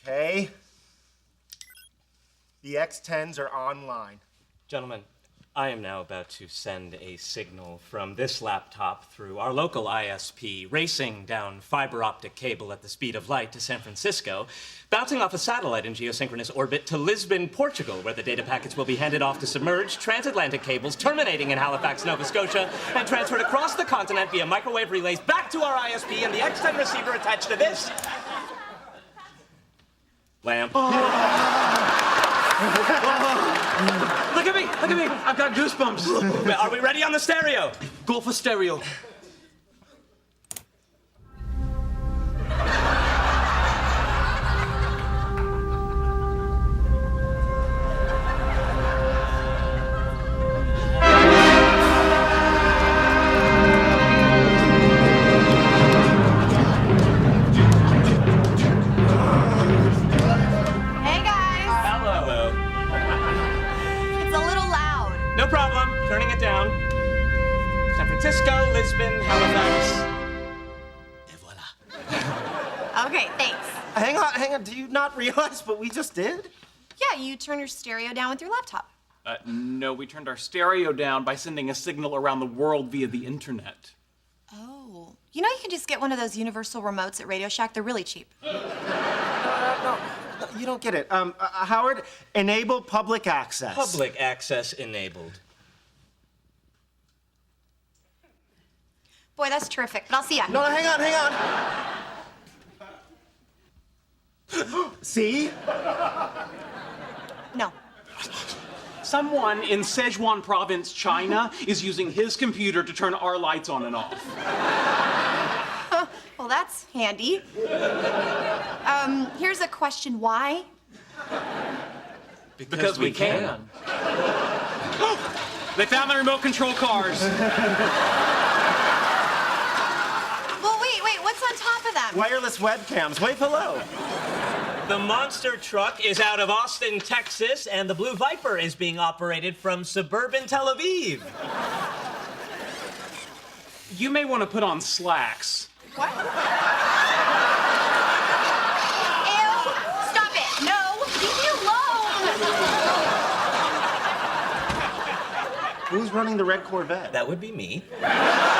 Okay. The X10s are online. Gentlemen, I am now about to send a signal from this laptop through our local ISP, racing down fiber optic cable at the speed of light to San Francisco, bouncing off a satellite in geosynchronous orbit to Lisbon, Portugal, where the data packets will be handed off to submerged transatlantic cables terminating in Halifax, Nova Scotia, and transferred across the continent via microwave relays back to our ISP and the X10 receiver attached to this lamp. Look at me! Look at me! I've got goosebumps. Are we ready on the stereo? Go for stereo. No problem. Turning it down. San Francisco, Lisbon, Halifax. Et voila. Okay, thanks. Hang on. Do you not realize what we just did? Yeah, you turn your stereo down with your laptop. No, we turned our stereo down by sending a signal around the world via the internet. Oh. You know you can just get one of those universal remotes at Radio Shack. They're really cheap. No, you don't get it. Howard, enable public access. Public access enabled. Boy, that's terrific, but I'll see ya. No, hang on. See? No. Someone in Sichuan province, China, is using his computer to turn our lights on and off. Well, that's handy. Here's a question. Why? Because we can. They found the remote control cars. Well, wait, what's on top of them? Wireless webcams, way below. The monster truck is out of Austin, Texas, and the Blue Viper is being operated from suburban Tel Aviv. You may want to put on slacks. What? Ew, stop it. No, leave me alone. Who's running the red Corvette? That would be me.